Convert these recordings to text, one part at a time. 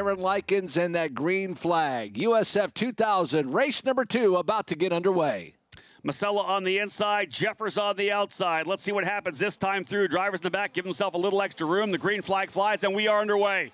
Aaron Likens and that green flag. USF 2000, race number 2 about to get underway. Masella on the inside, Jeffers on the outside. Let's see what happens this time through. Drivers in the back give himself a little extra room. The green flag flies, and we are underway.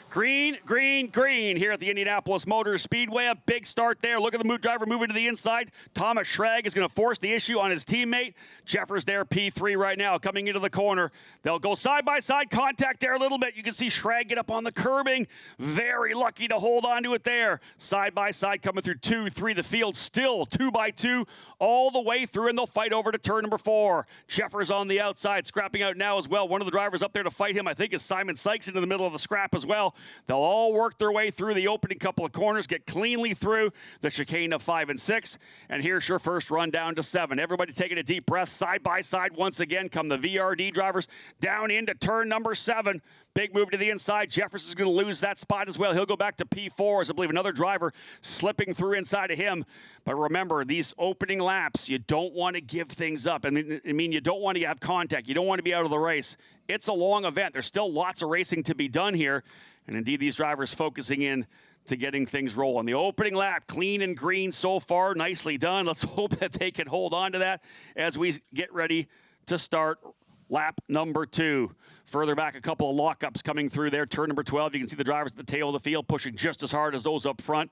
Green, green, green here at the Indianapolis Motor Speedway. A big start there. Look at the driver moving to the inside. Thomas Schrag is going to force the issue on his teammate. Jeffers there, P3 right now, coming into the corner. They'll go side-by-side contact there a little bit. You can see Schrag get up on the curbing. Very lucky to hold on to it there. Side-by-side coming through 2, 3. The field still 2x2 all the way through, and they'll fight over to turn number 4. Jeffers on the outside, scrapping out now as well. One of the drivers up there to fight him, I think, is Simon Sykes into the middle of the scrap as well. They'll all work their way through the opening couple of corners, get cleanly through the chicane of 5 and 6. And here's your first run down to 7. Everybody taking a deep breath. Side by side once again come the VRD drivers down into turn number 7. Big move to the inside. Jeffers is going to lose that spot as well. He'll go back to P4 as I believe another driver slipping through inside of him. But remember, these opening laps, you don't want to give things up. I mean, you don't want to have contact. You don't want to be out of the race. It's a long event. There's still lots of racing to be done here. And indeed, these drivers focusing in to getting things rolling. The opening lap, clean and green so far. Nicely done. Let's hope that they can hold on to that as we get ready to start lap number 2. Further back, a couple of lockups coming through there. Turn number 12, you can see the drivers at the tail of the field pushing just as hard as those up front.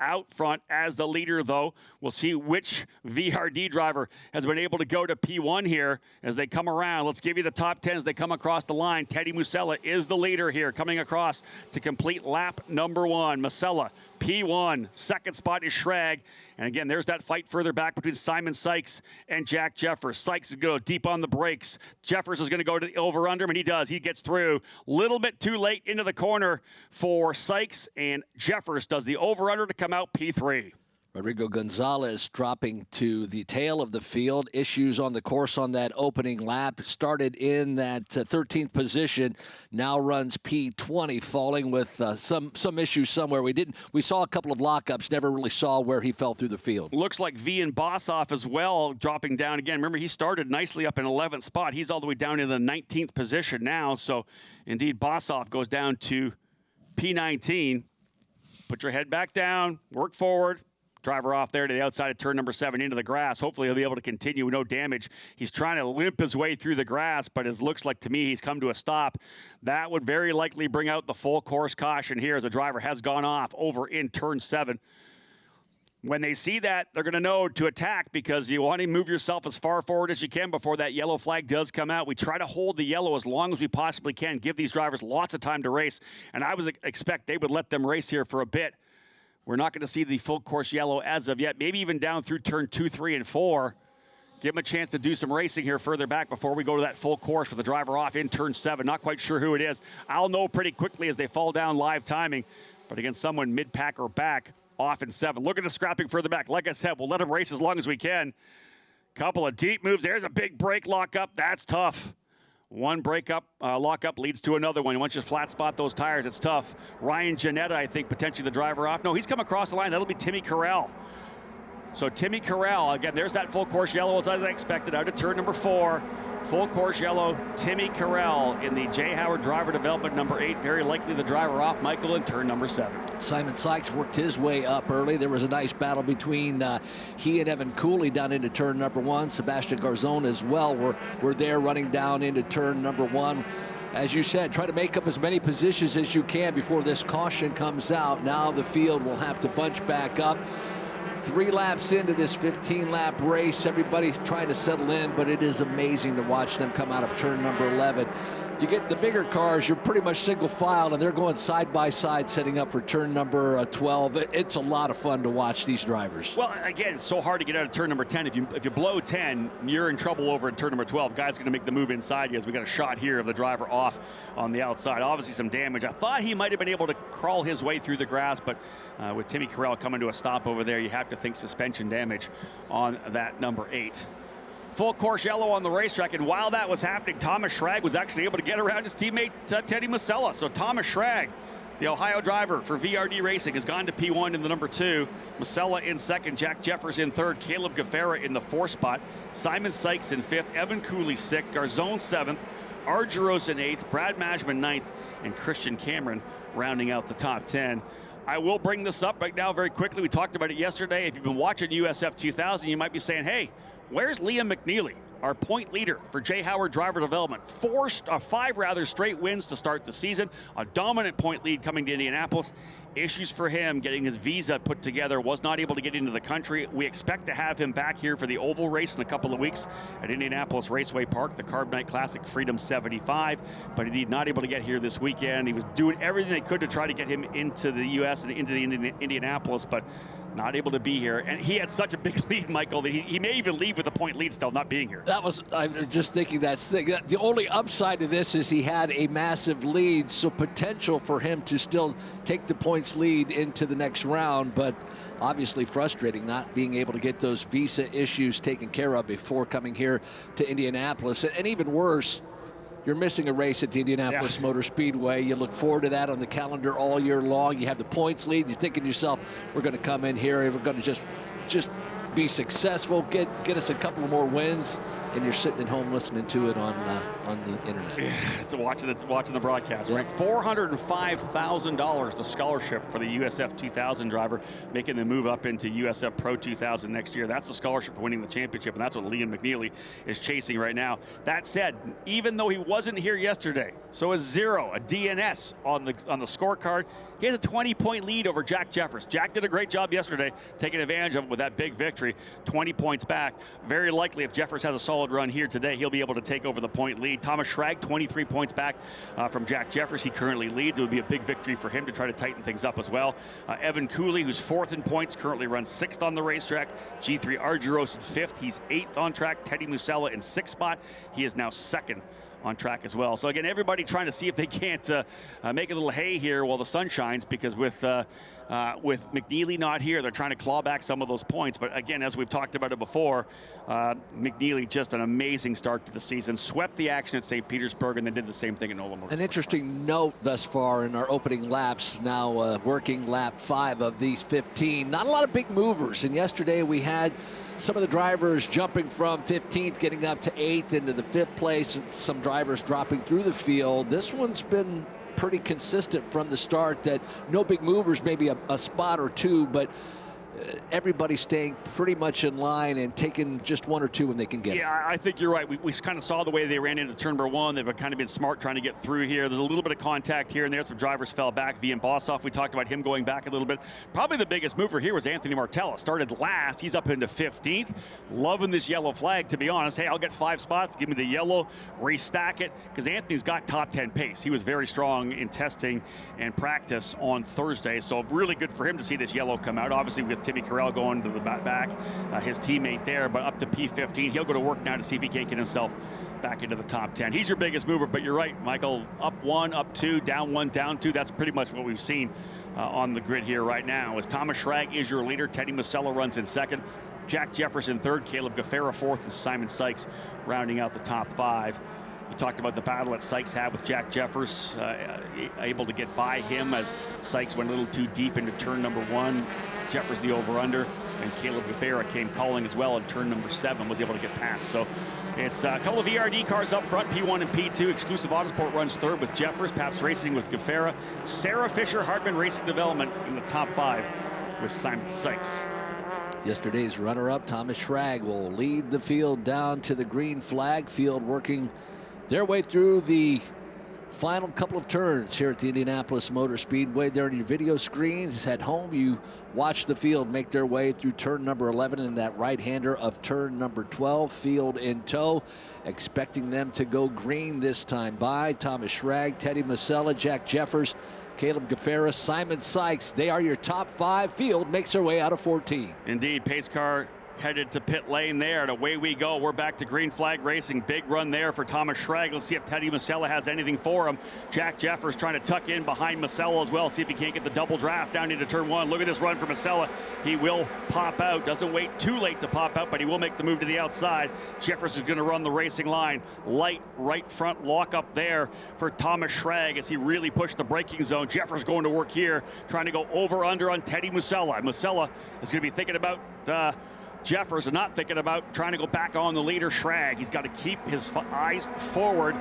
Out front as the leader, though, we'll see which VRD driver has been able to go to P1 here as they come around. Let's give you the top 10 as they come across the line. Teddy Musella is the leader here, coming across to complete lap number 1. Musella, P1. Second spot is Schrag. And again, there's that fight further back between Simon Sykes and Jack Jeffers. Sykes is going to go deep on the brakes. Jeffers is going to go to the over-under, and he does. He gets through. Little bit too late into the corner for Sykes, and Jeffers does the over-under to come out P3. Rodrigo Gonzalez dropping to the tail of the field. Issues on the course on that opening lap. Started in that 13th position. Now runs P20, falling with some issues somewhere. We saw a couple of lockups. Never really saw where he fell through the field. Looks like Vian Bossoff as well, dropping down again. Remember, he started nicely up in 11th spot. He's all the way down in the 19th position now. So, indeed, Bossoff goes down to P19. Put your head back down. Work forward. Driver off there to the outside of turn number 7 into the grass. Hopefully he'll be able to continue with no damage. He's trying to limp his way through the grass, but it looks like to me he's come to a stop. That would very likely bring out the full course caution here as the driver has gone off over in turn 7. When they see that, they're going to know to attack because you want to move yourself as far forward as you can before that yellow flag does come out. We try to hold the yellow as long as we possibly can, give these drivers lots of time to race, and I would expect they would let them race here for a bit. We're not going to see the full course yellow as of yet, maybe even down through turn 2, 3, and 4. Give them a chance to do some racing here further back before we go to that full course with the driver off in turn 7. Not quite sure who it is. I'll know pretty quickly as they fall down live timing. But against someone mid-pack or back, off in 7. Look at the scrapping further back. Like I said, we'll let them race as long as we can. Couple of deep moves. There's a big break lockup. That's tough. One breakup, lockup leads to another one. Once you flat spot those tires, it's tough. Ryan Janetta, I think, potentially the driver off. No, he's come across the line. That'll be Timmy Carell. So Timmy Carell, again, there's that full course yellow as I expected out of turn number 4. Full course yellow, Timmy Carell in the J. Howard driver development number 8. Very likely the driver off, Michael, in turn number 7. Simon Sykes worked his way up early. There was a nice battle between he and Evan Cooley down into turn number 1. Sebastian Garzon as well were there running down into turn number 1. As you said, try to make up as many positions as you can before this caution comes out. Now the field will have to bunch back up. 3 laps into this 15-lap race, everybody's trying to settle in, but it is amazing to watch them come out of turn number 11. You get the bigger cars, you're pretty much single file, and they're going side by side, setting up for turn number 12. It's a lot of fun to watch these drivers. Well, again, it's so hard to get out of turn number 10. If you blow 10, you're in trouble over at turn number 12. Guy's going to make the move inside you as we got a shot here of the driver off on the outside. Obviously some damage. I thought he might have been able to crawl his way through the grass, but with Timmy Carell coming to a stop over there, you have to think suspension damage on that number 8. Full course yellow on the racetrack, and while that was happening, Thomas Schrag was actually able to get around his teammate Teddy Musella. So Thomas Schrag, the Ohio driver for VRD Racing, has gone to P1 in the number 2. Musella in 2nd, Jack Jeffers in 3rd, Caleb Gaffera in the 4th spot, Simon Sykes in 5th, Evan Cooley 6th, Garzon 7th, Argyros in 8th, Brad Majman 9th, and Christian Cameron rounding out the top 10. I will bring this up right now very quickly. We talked about it yesterday. If you've been watching USF2000, you might be saying, hey, where's Liam McNeely, our point leader for Jay Howard Driver Development? 5 straight wins to start the season. A dominant point lead coming to Indianapolis. Issues for him getting his visa put together, was not able to get into the country. We expect to have him back here for the oval race in a couple of weeks at Indianapolis Raceway Park, the Carb Night Classic Freedom 75, but he's not able to get here this weekend. He was doing everything they could to try to get him into the U.S. and into the Indianapolis, but not able to be here. And he had such a big lead, Michael, that he may even leave with a point lead still, not being here. I'm just thinking the only upside to this is he had a massive lead, so potential for him to still take the points lead into the next round, but obviously frustrating not being able to get those visa issues taken care of before coming here to Indianapolis. And even worse, you're missing a race at the Indianapolis Motor Speedway. You look forward to that on the calendar all year long. You have the points lead. You're thinking to yourself, we're going to come in here and we're going to just be successful, get us a couple of more wins, and you're sitting at home listening to it on the internet. Yeah, it's watching the broadcast, right? $405,000 the scholarship for the USF2000 driver, making the move up into USF Pro 2000 next year. That's the scholarship for winning the championship, and that's what Liam McNeely is chasing right now. That said, even though he wasn't here yesterday, so a DNS on the scorecard, he has a 20-point lead over Jack Jeffers. Jack did a great job yesterday, taking advantage of it with that big victory. 20 points back. Very likely, if Jeffers has a solid run here today, he'll be able to take over the point lead. Thomas Schrag, 23 points back from Jack Jeffers. He currently leads. It would be a big victory for him to try to tighten things up as well. Evan Cooley, who's 4th in points, currently runs 6th on the racetrack. G3 Argyros in 5th. He's 8th on track. Teddy Musella in 6th spot. He is now 2nd on track as well. So again, everybody trying to see if they can't make a little hay here while the sun shines, because with McNeely not here, they're trying to claw back some of those points. But again, as we've talked about it before, McNeely just an amazing start to the season, swept the action at St. Petersburg, and then did the same thing in Nola Motorsports. An interesting note thus far in our opening laps, now working lap 5 of these 15. Not a lot of big movers, and yesterday we had some of the drivers jumping from 15th, getting up to 8th into the 5th place, and some drivers dropping through the field. This one's been pretty consistent from the start, that no big movers, maybe a spot or two, but everybody staying pretty much in line and taking just 1 or 2 when they can get it. Yeah, I think you're right. We kind of saw the way they ran into turn number 1. They've kind of been smart trying to get through here. There's a little bit of contact here and there. Some drivers fell back. Vian Bossoff, we talked about him going back a little bit. Probably the biggest mover here was Anthony Martella. Started last. He's up into 15th. Loving this yellow flag, to be honest. Hey, I'll get 5 spots. Give me the yellow. Restack it. Because Anthony's got top 10 pace. He was very strong in testing and practice on Thursday. So really good for him to see this yellow come out. Obviously with Timmy Carell going to the back, his teammate there, but up to P15. He'll go to work now to see if he can't get himself back into the top 10. He's your biggest mover, but you're right, Michael. Up 1, up 2, down 1, down 2. That's pretty much what we've seen on the grid here right now. As Thomas Schrag is your leader, Teddy Musella runs in 2nd, Jack Jefferson 3rd, Caleb Gaffera 4th, and Simon Sykes rounding out the top 5. You talked about the battle that Sykes had with Jack Jeffers, able to get by him as Sykes went a little too deep into turn number 1. Jeffers the over-under, and Caleb Gaffera came calling as well in turn number 7, was able to get past. So it's a couple of ERD cars up front, P1 and P2. Exclusive Autosport runs 3rd with Jeffers, Pabst Racing with Gaffera, Sarah Fisher Hartman Racing Development in the top 5 with Simon Sykes. Yesterday's runner-up, Thomas Schrag, will lead the field down to the green flag. Field working their way through the final couple of turns here at the Indianapolis Motor Speedway. There on your video screens at home, you watch the field make their way through turn number 11 and that right-hander of turn number 12. Field in tow, expecting them to go green this time by Thomas Schrag, Teddy Musella, Jack Jeffers, Caleb Gaffera, Simon Sykes. They are your top 5. Field makes their way out of 14. Indeed, pace car headed to pit lane there, and away we go. We're back to green flag racing. Big run there for Thomas Schrag. Let's see if Teddy Musella has anything for him. Jack Jeffers trying to tuck in behind Musella as well, see if he can't get the double draft down into turn 1. Look at this run for Musella. He will pop out. Doesn't wait too late to pop out, but he will make the move to the outside. Jeffers is going to run the racing line. Light right front lock up there for Thomas Schrag as he really pushed the braking zone. Jeffers going to work here, trying to go over-under on Teddy Musella. Musella is going to be thinking about Jeffers are not thinking about trying to go back on the leader, Schrag. He's got to keep his eyes forward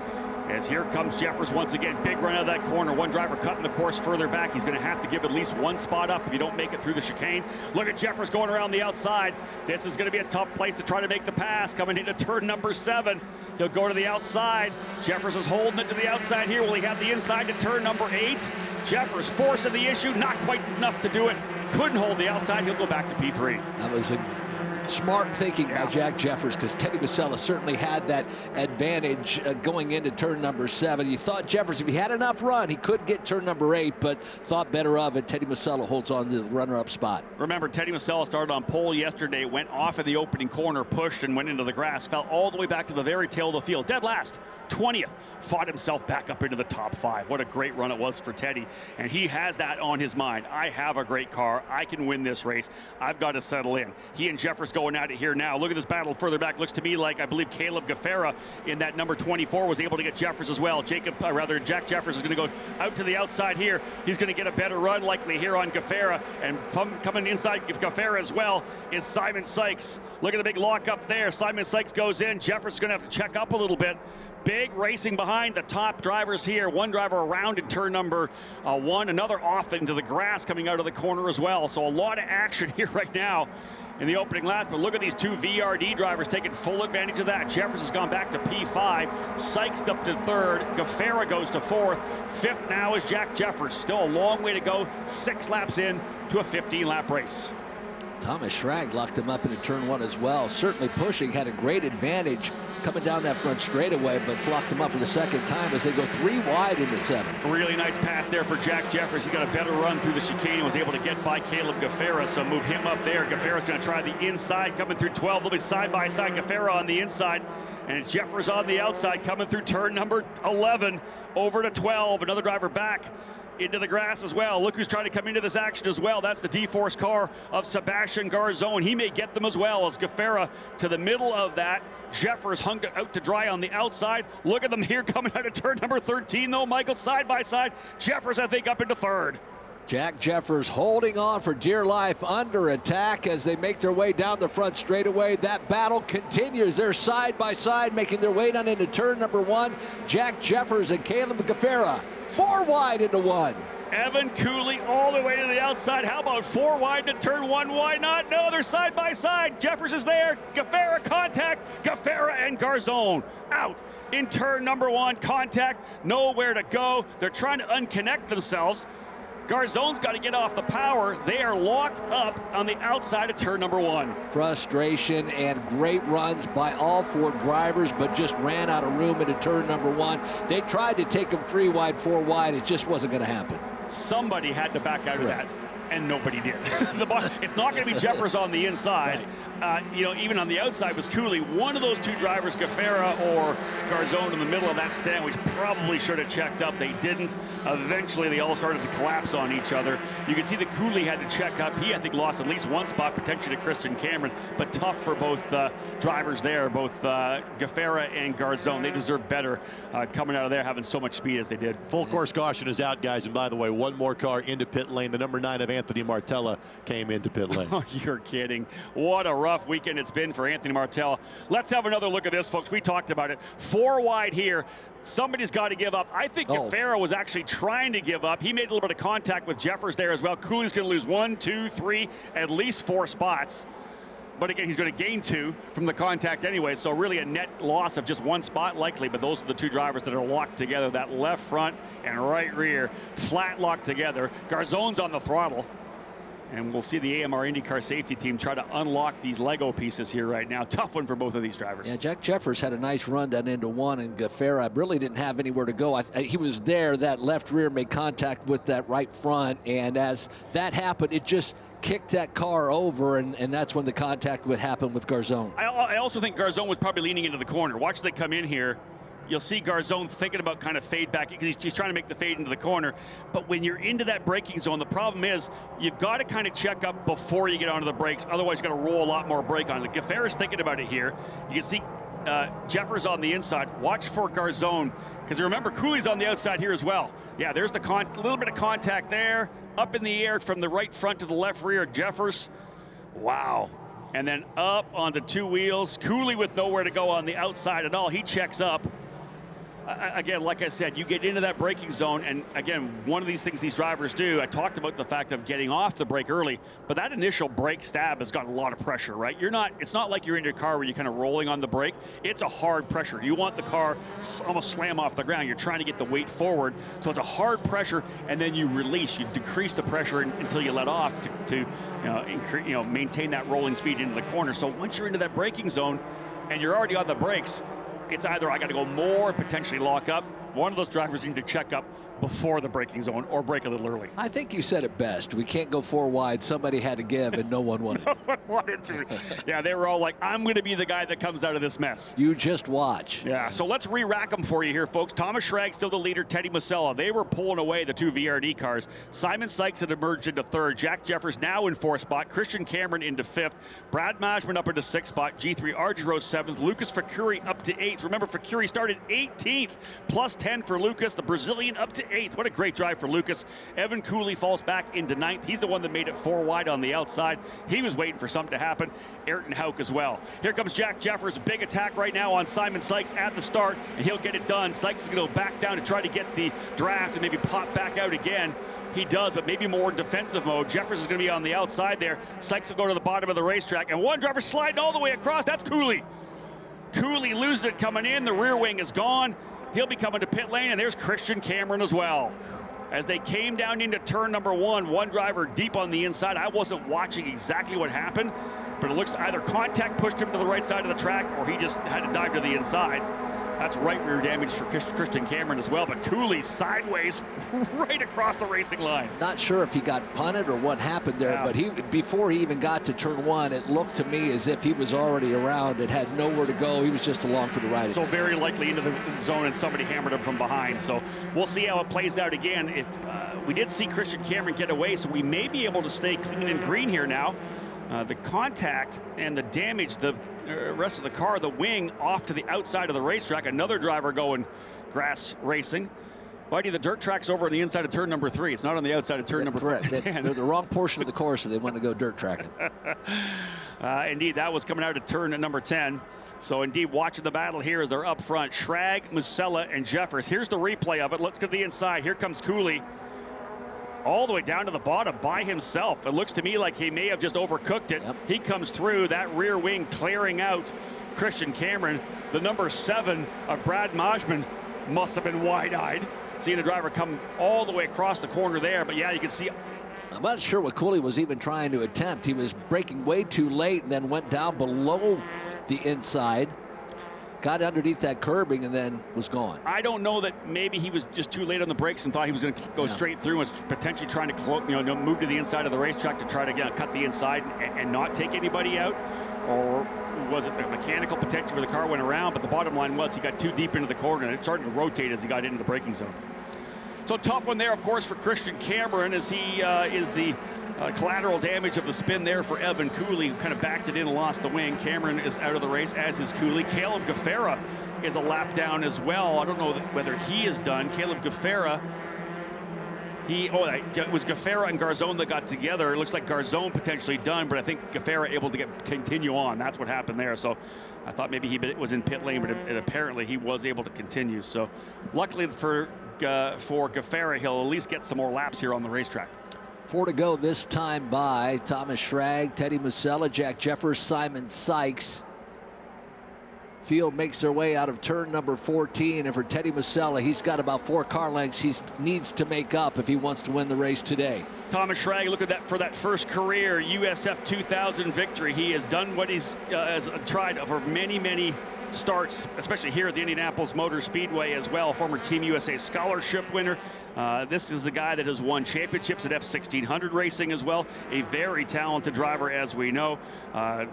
As here comes Jeffers once again. Big run out of that corner. One driver cutting the course further back. He's going to have to give at least one spot up if you don't make it through the chicane. Look at Jeffers going around the outside. This is going to be a tough place to try to make the pass. Coming into turn number 7. He'll go to the outside. Jeffers is holding it to the outside here. Will he have the inside to turn number 8? Jeffers forcing the issue. Not quite enough to do it. Couldn't hold the outside. He'll go back to P3. That was a smart thinking by Jack Jeffers, because Teddy Masella certainly had that advantage going into turn number 7. You thought Jeffers, if he had enough run, he could get turn number 8, but thought better of it. Teddy Masella holds on to the runner-up spot. Remember, Teddy Masella started on pole yesterday, went off of the opening corner, pushed and went into the grass, fell all the way back to the very tail of the field. Dead last, 20th, fought himself back up into the top 5. What a great run it was for Teddy, and he has that on his mind. I have a great car. I can win this race. I've got to settle in. He and Jeffers going at it here now. Look at this battle further back. Looks to me like, I believe, Caleb Gaffera in that number 24 was able to get Jeffers as well. Jack Jeffers is going to go out to the outside here. He's going to get a better run likely here on Gaffera, and coming inside Gaffera as well is Simon Sykes. Look at the big lock up there. Simon Sykes goes in. Jeffers is going to have to check up a little bit. Big racing behind the top drivers here. One driver around in turn number 1, another off into the grass coming out of the corner as well. So a lot of action here right now in the opening lap. But look at these two VRD drivers taking full advantage of that. Jeffers has gone back to P5. Sykes up to 3rd. Gaffera goes to 4th. 5th now is Jack Jeffers. Still a long way to go. 6 laps in to a 15-lap race. Thomas Schrag locked him up into turn 1 as well. Certainly pushing, had a great advantage coming down that front straightaway, but it's locked him up for the second time as they go 3 wide into 7. Really nice pass there for Jack Jeffers. He got a better run through the chicane and was able to get by Caleb Gaffera, so move him up there. Gaffera's going to try the inside, coming through 12. They'll be side by side. Gaffera on the inside, and it's Jeffers on the outside coming through turn number 11 over to 12. Another driver back into the grass as well. Look who's trying to come into this action as well. That's the D-Force car of Sebastian Garzone. He may get them as well as Gaffera to the middle of that. Jeffers hung out to dry on the outside. Look at them here coming out of turn number 13 though. Michael side by side. Jeffers, I think, up into 3rd. Jack Jeffers holding on for dear life under attack as they make their way down the front straightaway. That battle continues. They're side by side making their way down into turn number 1. Jack Jeffers and Caleb Gaffera 4 wide into 1. Evan Cooley all the way to the outside. How about 4 wide to turn 1? Why not? No, they're side by side. Jeffers is there. Gaffera contact. Gaffera and Garzone out in turn number 1. Contact. Nowhere to go. They're trying to unconnect themselves. Garzone's got to get off the power. They are locked up on the outside of turn number 1. Frustration and great runs by all 4 drivers, but just ran out of room into turn number 1. They tried to take them 3 wide, 4 wide. It just wasn't going to happen. Somebody had to back out of that, and nobody did. It's not going to be Jeffers on the inside. Right. Even on the outside was Cooley. One of those 2 drivers, Gaffera or Garzone, in the middle of that sandwich, probably should have checked up. They didn't. Eventually, they all started to collapse on each other. You can see that Cooley had to check up. He, I think, lost at least 1 spot, potentially to Christian Cameron, but tough for both drivers there, both Gaffera and Garzone. They deserve better coming out of there, having so much speed as they did. Full course caution is out, guys, and by the way, 1 more car into pit lane. The number 9 of Anthony Martella came into pit lane. Oh, you're kidding. What a rough weekend it's been for Anthony Martella. Let's have another look at this, folks. We talked about it. 4 wide here. Somebody's got to give up. I think Gaffera was actually trying to give up. He made a little bit of contact with Jeffers there as well. Cooley's going to lose 1, 2, 3, at least 4 spots. But again, he's going to gain 2 from the contact anyway, so really a net loss of just 1 spot likely, but those are the 2 drivers that are locked together, that left front and right rear, flat locked together. Garzone's on the throttle, and we'll see the AMR IndyCar safety team try to unlock these Lego pieces here right now. Tough one for both of these drivers. Yeah, Jack Jeffers had a nice run down into 1, and Gaffera really didn't have anywhere to go. He was there. That left rear made contact with that right front, and as that happened, it just kicked that car over, and that's when the contact would happen with Garzone. I also think Garzone was probably leaning into the corner. Watch they come in here. You'll see Garzone thinking about kind of fade back because he's trying to make the fade into the corner. But when you're into that braking zone, the problem is you've got to kind of check up before you get onto the brakes. Otherwise, you're going to roll a lot more brake on it. Gaffera's thinking about it here. You can see Jeffers on the inside. Watch for Garzone, because remember, Cooley's on the outside here as well. Yeah, there's the little bit of contact there. Up in the air from the right front to the left rear, Jeffers. Wow. And then up onto 2 wheels. Cooley with nowhere to go on the outside at all. He checks up. again, like I said, you get into that braking zone, and again, one of these things these drivers do, I talked about the fact of getting off the brake early, but that initial brake stab has got a lot of pressure, right? It's not like you're in your car where you're kind of rolling on the brake. It's a hard pressure. You want the car almost slam off the ground. You're trying to get the weight forward, so it's a hard pressure, and then you release. You decrease the pressure until you let off to maintain that rolling speed into the corner. So once you're into that braking zone and you're already on the brakes, it's either I got to go more, potentially lock up. One of those drivers need to check up before the braking zone or brake a little early. I think you said it best. We can't go 4 wide. Somebody had to give, and no one wanted. No one wanted to. Yeah, they were all like, I'm going to be the guy that comes out of this mess. You just watch. Yeah, so let's re-rack them for you here, folks. Thomas Schrag still the leader. Teddy Musella, they were pulling away the 2 VRD cars. Simon Sykes had emerged into 3rd. Jack Jeffers now in 4th spot. Christian Cameron into 5th. Brad Majman up into 6th spot. G3 RJ Rose 7th. Lucas Facuri up to 8th. Remember, Facuri started 18th. Plus 10 for Lucas, the Brazilian, up to 8th. What a great drive for Lucas. Evan Cooley falls back into 9th. He's the one that made it 4 wide on the outside. He was waiting for something to happen. Ayrton Hauk as well. Here comes Jack Jeffers. A big attack right now on Simon Sykes at the start, and he'll get it done. Sykes is going to go back down to try to get the draft and maybe pop back out again. He does, but maybe more defensive mode. Jeffers is going to be on the outside there. Sykes will go to the bottom of the racetrack, and one driver sliding all the way across. That's Cooley. Cooley loses it coming in. The rear wing is gone. He'll be coming to pit lane, and there's Christian Cameron as well. As they came down into turn number 1, one driver deep on the inside. I wasn't watching exactly what happened, but it looks either contact pushed him to the right side of the track or he just had to dive to the inside. That's right rear damage for Christian Cameron as well, but Cooley sideways right across the racing line. Not sure if he got punted or what happened there, but before he even got to turn 1, it looked to me as if he was already around. It had nowhere to go. He was just along for the ride. So very likely into the zone, and somebody hammered him from behind. So we'll see how it plays out again. If we did see Christian Cameron get away, so we may be able to stay clean and green here now. The contact and the damage, the rest of the car, the wing off to the outside of the racetrack. Another driver going grass racing. Buddy, the dirt track's over on the inside of turn number 3. It's not on the outside of turn number 4. They're the wrong portion of the course, so they want to go dirt tracking. Indeed, that was coming out of turn number 10. So indeed, watching the battle here as they're up front. Schrag, Musella, and Jeffers. Here's the replay of it. Let's get to the inside. Here comes Cooley. All the way down to the bottom by himself. It looks to me like he may have just overcooked it. Yep. He comes through, that rear wing clearing out Christian Cameron. The number 7 of Brad Majman must have been wide-eyed, seeing the driver come all the way across the corner there. But yeah, you can see. I'm not sure what Cooley was even trying to attempt. He was braking way too late and then went down below the inside. Got underneath that curbing and then was gone. I don't know that maybe he was just too late on the brakes and thought he was going to go straight through and was potentially trying to move to the inside of the racetrack to try to cut the inside and not take anybody out. Or was it the mechanical potential where the car went around? But the bottom line was he got too deep into the corner and it started to rotate as he got into the braking zone. So tough one there, of course, for Christian Cameron as he is the collateral damage of the spin there for Evan Cooley, who kind of backed it in and lost the wing. Cameron is out of the race, as is Cooley. Caleb Gaffera is a lap down as well. I don't know whether he is done. Caleb Gaffera, it was Gaffera and Garzone that got together. It looks like Garzone potentially done, but I think Gaffera able to continue on. That's what happened there. So I thought maybe he was in pit lane, but apparently he was able to continue. So luckily for Gaffera, he'll at least get some more laps here on the racetrack. 4 to go this time by Thomas Schrag, Teddy Musella, Jack Jeffers, Simon Sykes. Field makes their way out of turn number 14, and for Teddy Musella, he's got about 4 car lengths he needs to make up if he wants to win the race today. Thomas Schrag, look at that for that first career USF2000 victory. He has done what he's has tried over many starts, especially here at the Indianapolis Motor Speedway as well. Former Team USA scholarship winner. This is a guy that has won championships at F1600 racing as well. A very talented driver, as we know.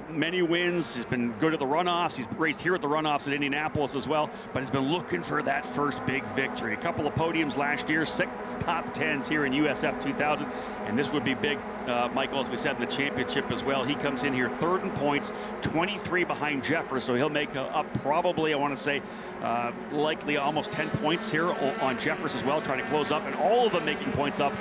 Many wins. He's been good at the runoffs. He's raced here at the runoffs at Indianapolis as well, but he's been looking for that first big victory. A couple of podiums last year, 6 top 10s here in USF2000, and this would be big, Michael, as we said, in the championship as well. He comes in here 3rd in points, 23 behind Jeffers, so he'll make up probably, I want to say, likely almost 10 points here on Jeffers as well, trying to close up, and all of them making points up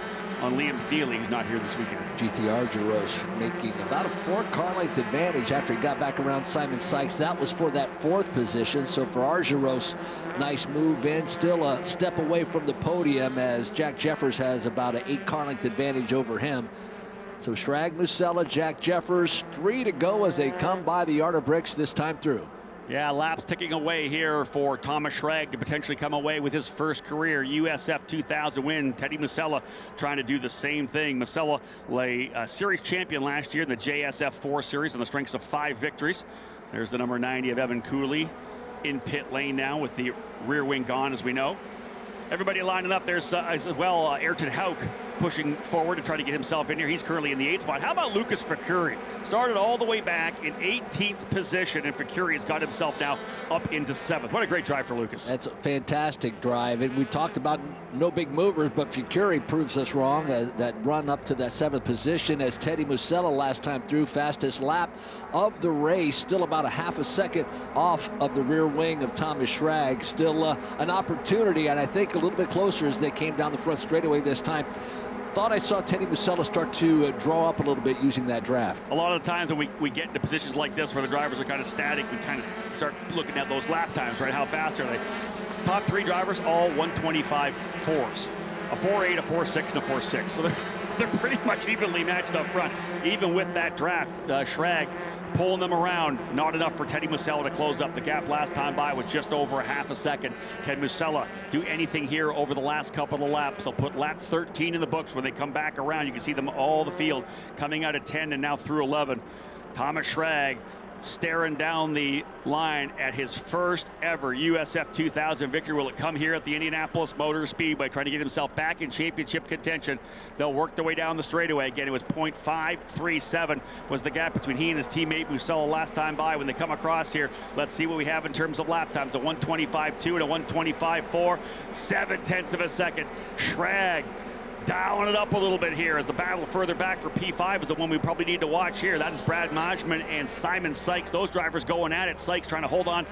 on Liam Neely, who's not here this weekend. GTR Jaros making about a 4-car length advantage after he got back around Simon Sykes. That was for that 4th position. So for Argyros, nice move in. Still a step away from the podium as Jack Jeffers has about an 8-car length advantage over him. So Schrag, Musella, Jack Jeffers, 3 to go as they come by the yard of bricks this time through. Yeah, laps ticking away here for Thomas Schrag to potentially come away with his first career USF2000 win. Teddy Musella trying to do the same thing. Musella lay series champion last year in the JSF4 series on the strengths of 5 victories. There's the number 90 of Evan Cooley in pit lane now with the rear wing gone, as we know. Everybody lining up. There's as well Ayrton Hauk pushing forward to try to get himself in here. He's currently in the 8th spot. How about Lucas Facuri? Started all the way back in 18th position, and Facuri has got himself now up into 7th. What a great drive for Lucas. That's a fantastic drive. And we talked about no big movers, but Facuri proves us wrong. That run up to that 7th position as Teddy Musella last time through, fastest lap of the race. Still about a half a second off of the rear wing of Thomas Schrag. Still an opportunity, and I think a little bit closer as they came down the front straightaway this time. Thought I saw Teddy Musella start to draw up a little bit using that draft. A lot of the times when we get into positions like this where the drivers are kind of static, we kind of start looking at those lap times, right? How fast are they? Top 3 drivers, all 125.4s. A 4.8, a 4.6, and a 4.6. So they're pretty much evenly matched up front. Even with that draft, Schrag pulling them around. Not enough for Teddy Musella to close up the gap last time by with just over a half a second. Can Musella do anything here over the last couple of laps? They'll put lap 13 in the books when they come back around. You can see them all the field coming out of 10 and now through 11. Thomas Schrag staring down the line at his first ever USF2000 victory. Will it come here at the Indianapolis Motor Speedway, trying to get himself back in championship contention? They'll work their way down the straightaway. Again, it was 0.537 was the gap between he and his teammate Musella last time by. When they come across here, let's see what we have in terms of lap times. A 125.2 and a 125.4, 0.7 of a second. Schrag dialing it up a little bit here as the battle further back for P5 is the one we probably need to watch here. That is Brad Majman and Simon Sykes. Those drivers going at it. Sykes trying to hold on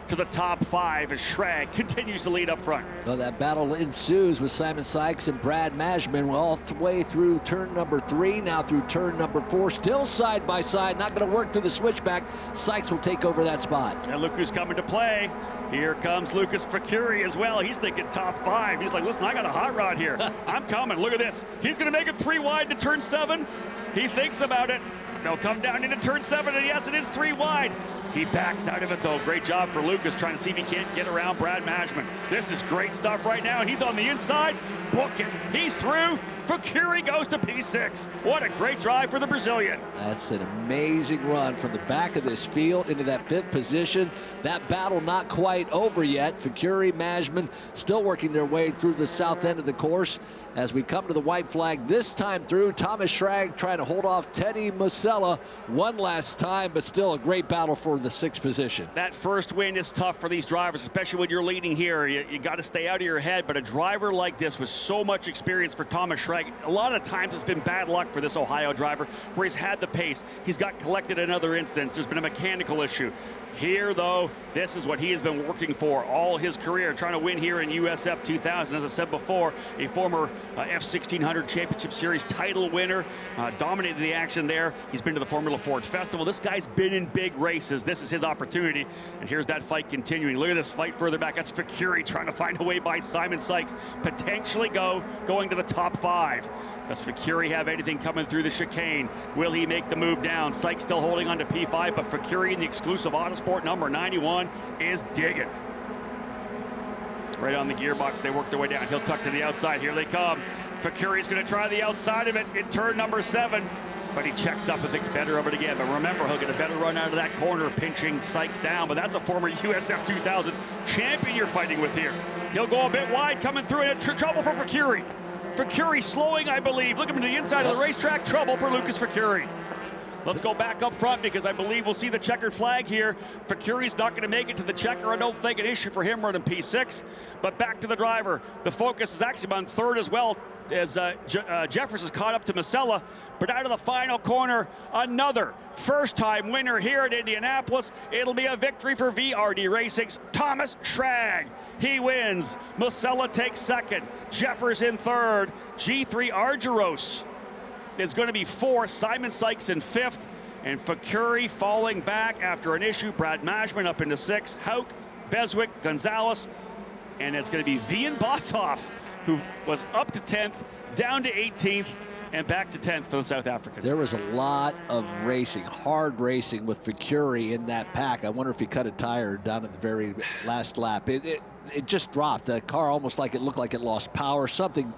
to the top 5 as Schrag continues to lead up front. Well, that battle ensues with Simon Sykes and Brad Majman all the way through turn number 3, now through turn number 4, still side by side, not going to work through the switchback. Sykes will take over that spot. And look who's coming to play. Here comes Lucas Facuri as well. He's thinking top 5. He's like, listen, I got a hot rod here. I'm coming. Look at this. He's going to make it 3 wide to turn 7. He thinks about it. They'll come down into turn 7, and yes, it is 3 wide. He backs out of it, though. Great job for Lucas, trying to see if he can't get around Brad Majman. This is great stuff right now. He's on the inside. Book it. He's through. Facuri goes to P6. What a great drive for the Brazilian. That's an amazing run from the back of this field into that 5th position. That battle not quite over yet. Facuri, Majman still working their way through the south end of the course. As we come to the white flag this time through, Thomas Schrag trying to hold off Teddy Musella one last time, but still a great battle for the 6th position. That first win is tough for these drivers, especially when you're leading here. You got to stay out of your head, but a driver like this with so much experience for Thomas Schrag, a lot of times it's been bad luck for this Ohio driver where he's had the pace. He's got collected in other incidents. There's been a mechanical issue. Here, though, this is what he has been working for all his career, trying to win here in USF2000. As I said before, a former F1600 Championship Series title winner, dominated the action there. He's been to the Formula Ford Festival. This guy's been in big races. This is his opportunity, and here's that fight continuing. Look at this fight further back. That's Facuri trying to find a way by Simon Sykes, potentially going to the top 5. Does Facuri have anything coming through the chicane? Will he make the move down? Sykes still holding on to P5, but Facuri in the exclusive Autosport number 91 is digging. Right on the gearbox, they work their way down. He'll tuck to the outside. Here they come. Facuri's going to try the outside of it in turn number 7, but he checks up and thinks better of it again. But remember, he'll get a better run out of that corner, pinching Sykes down. But that's a former USF2000 champion you're fighting with here. He'll go a bit wide, coming through, and trouble for Facuri. Facuri slowing, I believe. Look at him to the inside of the racetrack. Trouble for Lucas Facuri. Let's go back up front because I believe we'll see the checkered flag here. Facuri's not going to make it to the checker. I don't think an issue for him running P6. But back to the driver. The focus is actually on 3rd as well. as Jeffers is caught up to Masella, but out of the final corner, another first-time winner here at Indianapolis. It'll be a victory for VRD Racing's Thomas Schrag. He wins. Masella takes second. Jeffers in third. G3 Argyros is going to be fourth. Simon Sykes in fifth. And Facuri falling back after an issue. Brad Majman up into sixth. Hauk, Beswick, Gonzalez. And it's going to be Vian Boshoff, who was up to 10th, down to 18th, and back to 10th for the South African. There was a lot of racing, hard racing with Facuri in that pack. I wonder if he cut a tire down at the very last lap. It just dropped. The car almost like it looked like it lost power. Something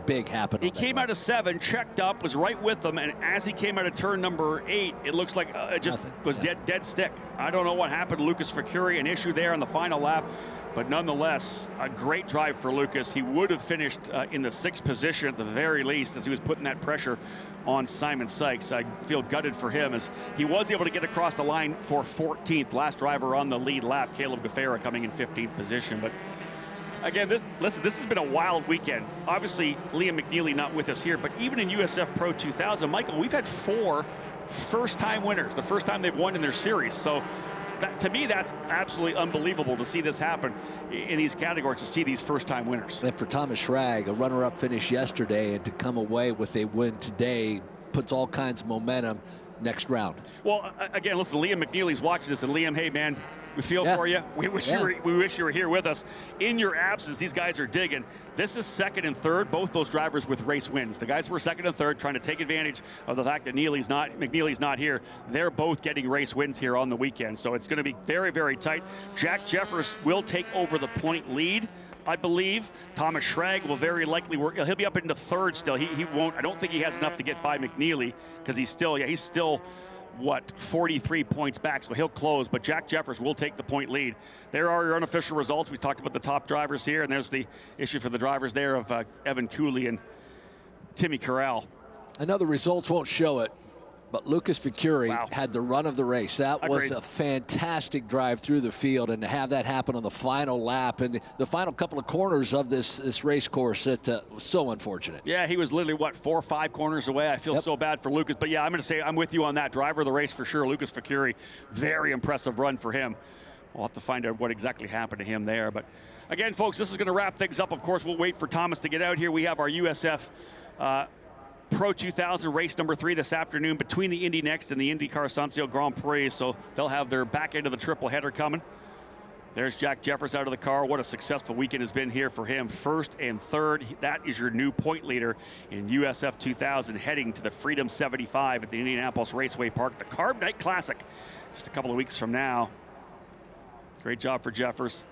big happened. He came out of 7, checked up, was right with them, and as he came out of turn number 8, it looks like it just was dead stick. I don't know what happened to Lucas Facuri, an issue there on the final lap. But nonetheless, a great drive for Lucas. He would have finished in the 6th position at the very least as he was putting that pressure on Simon Sykes. I feel gutted for him as he was able to get across the line for 14th. Last driver on the lead lap, Caleb Gafera, coming in 15th position. But again, this has been a wild weekend. Obviously, Liam McNeely not with us here, but even in USF Pro 2000, Michael, we've had 4 first-time winners, the first time they've won in their series. So to me, that's absolutely unbelievable to see this happen in these categories, to see these first-time winners. And for Thomas Schrag, a runner-up finish yesterday, and to come away with a win today puts all kinds of momentum next round. Well, again, listen, Liam McNeely's watching this, and Liam, hey, man, we feel for you. We wish you were here with us. In your absence, these guys are digging. This is 2nd and 3rd, both those drivers with race wins. The guys who were 2nd and 3rd trying to take advantage of the fact that McNeely's not here. They're both getting race wins here on the weekend, so it's going to be very, very tight. Jack Jeffers will take over the point lead, I believe. Thomas Schrag will very likely work. He'll be up into 3rd still. He won't. I don't think he has enough to get by McNeely because he's still what, 43 points back, so he'll close, but Jack Jeffers will take the point lead. There are your unofficial results. We talked about the top drivers here, and there's the issue for the drivers there of Evan Cooley and Timmy Corral. I know the results won't show it, but Lucas Facuri had the run of the race. That was a fantastic drive through the field, and to have that happen on the final lap and the final couple of corners of this race course, it was so unfortunate. Yeah, he was literally, what, 4 or 5 corners away. I feel so bad for Lucas, but yeah, I'm going to say I'm with you on that. Driver of the race for sure, Lucas Facuri. Very impressive run for him. We'll have to find out what exactly happened to him there. But again, folks, this is going to wrap things up. Of course, we'll wait for Thomas to get out here. We have our USF Pro 2000 race number 3 this afternoon between the Indy Next and the Indy Carsancio Grand Prix. So they'll have their back end of the triple header coming. There's Jack Jeffers out of the car. What a successful weekend has been here for him. 1st and 3rd. That is your new point leader in USF 2000, heading to the Freedom 75 at the Indianapolis Raceway Park, the Carb Night Classic, just a couple of weeks from now. Great job for Jeffers.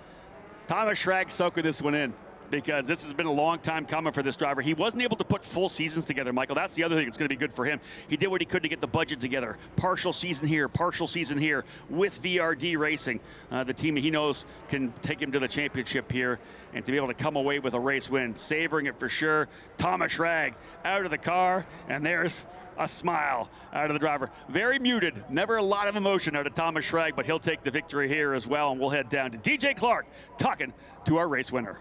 Thomas Schrag soaking this one in, because this has been a long time coming for this driver. He wasn't able to put full seasons together, Michael. That's the other thing that's going to be good for him. He did what he could to get the budget together. Partial season here with VRD Racing, the team he knows can take him to the championship here, and to be able to come away with a race win. Savoring it for sure. Thomas Schrag out of the car, and there's a smile out of the driver. Very muted, never a lot of emotion out of Thomas Schrag, but he'll take the victory here as well, and we'll head down to DJ Clark talking to our race winner.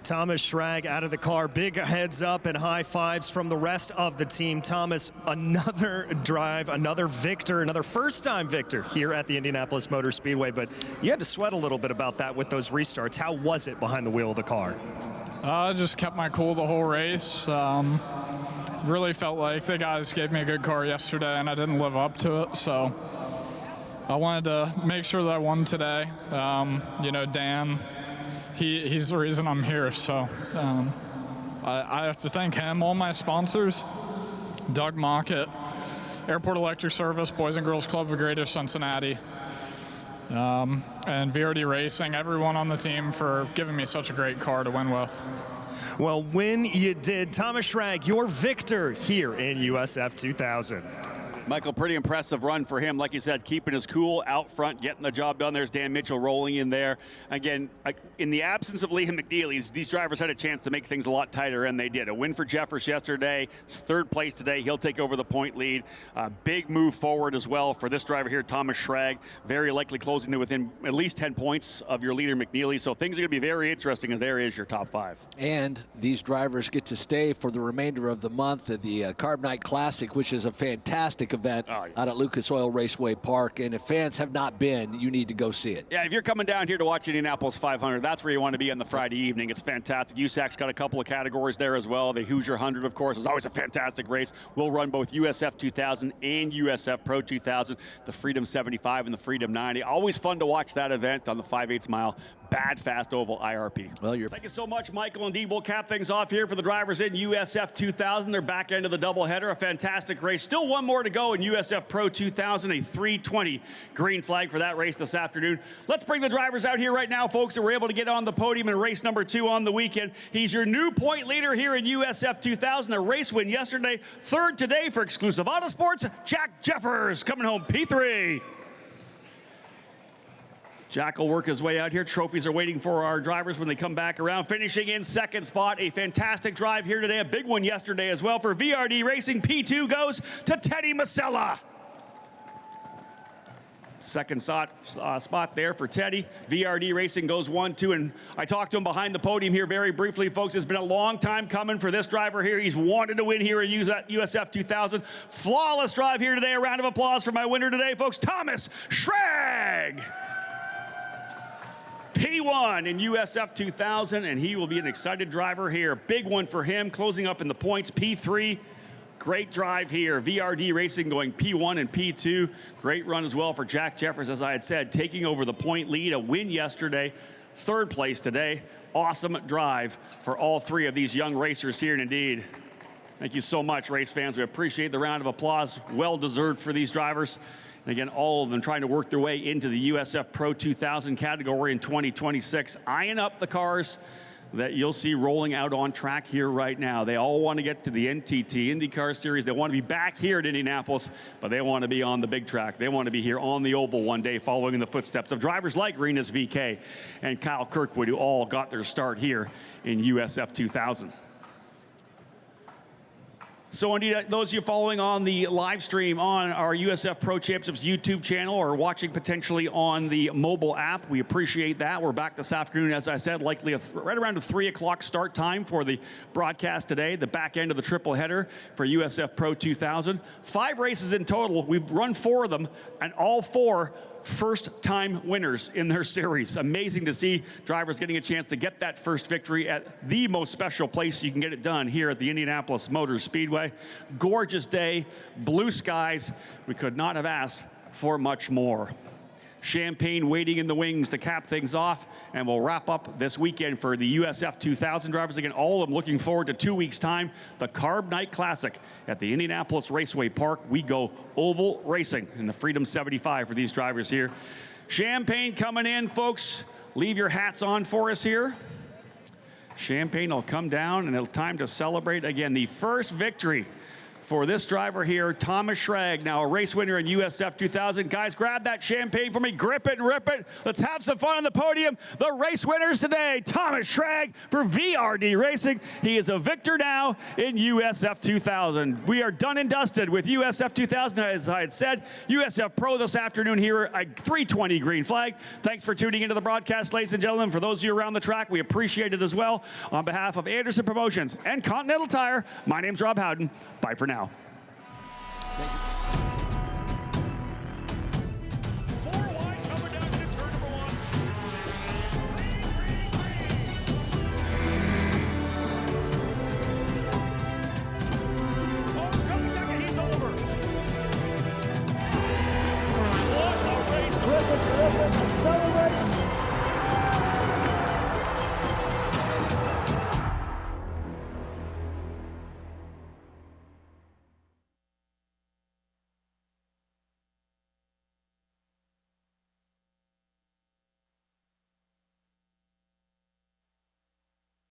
Thomas Schrag out of the car. Big heads up and high fives from the rest of the team. Thomas, another drive, another victor, another first-time victor here at the Indianapolis Motor Speedway. But you had to sweat a little bit about that with those restarts. How was it behind the wheel of the car? I just kept my cool the whole race. Really felt like the guys gave me a good car yesterday, and I didn't live up to it. So I wanted to make sure that I won today. You know, Dan, he's the reason I'm here, so I have to thank him, all my sponsors, Doug Mockett, Airport Electric Service, Boys and Girls Club of Greater Cincinnati, and VRD Racing, everyone on the team for giving me such a great car to win with. Well, when you did, Thomas Schrag, your victor here in USF 2000. Michael, pretty impressive run for him. Like you said, keeping his cool out front, getting the job done. There's Dan Mitchell rolling in there. Again, in the absence of Liam McNeely, these drivers had a chance to make things a lot tighter, and they did. A win for Jeffers yesterday, third place today. He'll take over the point lead. Big move forward as well for this driver here, Thomas Schrag. Very likely closing to within at least 10 points of your leader, McNeely. So things are going to be very interesting as there is your top 5. And these drivers get to stay for the remainder of the month at the Carb Night Classic, which is a fantastic event out at Lucas Oil Raceway Park. And if fans have not been, you need to go see it. Yeah, if you're coming down here to watch Indianapolis 500, that's where you want to be on the Friday evening. It's fantastic. USAC's got a couple of categories there as well. The Hoosier 100, of course, is always a fantastic race. We'll run both USF 2000 and USF Pro 2000, the Freedom 75 and the Freedom 90. Always fun to watch that event on the 5/8 mile Bad Fast Oval IRP. Well, thank you so much, Michael. Indeed, we'll cap things off here for the drivers in USF 2000. They're back into the doubleheader. A fantastic race. Still one more to go in USF Pro 2000, a 3:20 green flag for that race this afternoon. Let's bring the drivers out here right now, folks, that were able to get on the podium in race number 2 on the weekend. He's your new point leader here in USF 2000. A race win yesterday, third today for Exclusive Autosports. Jack Jeffers coming home P3. Jack will work his way out here. Trophies are waiting for our drivers when they come back around. Finishing in second spot, a fantastic drive here today. A big one yesterday as well for VRD Racing. P2 goes to Teddy Masella. Second spot there for Teddy. VRD Racing goes 1-2, and I talked to him behind the podium here very briefly, folks. It's been a long time coming for this driver here. He's wanted to win here at USF 2000. Flawless drive here today. A round of applause for my winner today, folks, Thomas Schrag. P1 in USF 2000, and he will be an excited driver here. Big one for him, closing up in the points. P3, great drive here. VRD Racing going P1 and P2. Great run as well for Jack Jeffers, as I had said, taking over the point lead. A win yesterday, third place today. Awesome drive for all 3 of these young racers here, and indeed, thank you so much, race fans. We appreciate the round of applause. Well deserved for these drivers. And again, all of them trying to work their way into the USF Pro 2000 category in 2026, eyeing up the cars that you'll see rolling out on track here right now. They all want to get to the NTT IndyCar Series. They want to be back here at Indianapolis, but they want to be on the big track. They want to be here on the oval one day, following in the footsteps of drivers like Rinus VK and Kyle Kirkwood, who all got their start here in USF 2000. So indeed, those of you following on the live stream on our USF Pro Championships YouTube channel or watching potentially on the mobile app, we appreciate that. We're back this afternoon, as I said, likely right around a 3 o'clock start time for the broadcast today, the back end of the triple header for USF Pro 2000. 5 races in total. We've run 4 of them, and all 4 first-time winners in their series. Amazing to see drivers getting a chance to get that first victory at the most special place you can get it done here at the Indianapolis Motor Speedway. Gorgeous day, blue skies. We could not have asked for much more. Champagne waiting in the wings to cap things off, and we'll wrap up this weekend for the USF 2000 drivers. Again, all of them looking forward to 2 weeks' time, the Carb Night Classic at the Indianapolis Raceway Park. We go oval racing in the Freedom 75 for these drivers here. Champagne coming in, folks. Leave your hats on for us here. Champagne will come down, and it's time to celebrate again the first victory for this driver here, Thomas Schrag, now a race winner in USF 2000. Guys, grab that champagne for me, grip it and rip it. Let's have some fun on the podium. The race winners today, Thomas Schrag for VRD Racing. He is a victor now in USF 2000. We are done and dusted with USF 2000, as I had said. USF Pro this afternoon here at 3:20 green flag. Thanks for tuning into the broadcast, ladies and gentlemen. For those of you around the track, we appreciate it as well. On behalf of Anderson Promotions and Continental Tire, my name's Rob Howden. Bye for now. Thank you.